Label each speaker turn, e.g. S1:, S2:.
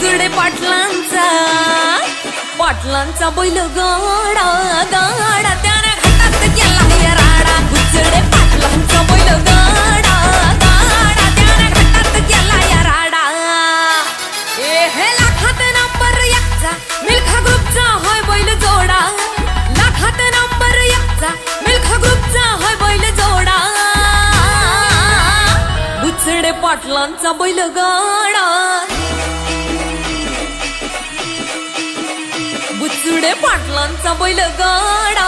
S1: बुचडे पाटलांचा बैल गाडा गाडा त्याने घाटात केला या राडा बुचडे पाटलांचा बैल गाडा गाडा त्याने घाटात केला या राडा हे लाखात नंबर एकचा मिल्खा ग्रुपचा होय बैल जोडा लाखात नंबर एकचा मिल्खा ग्रुपचा होय बैल जोडा बुचडे पाटलांचा बैल गाडा बुचडे पाटलांचा बैल गाडा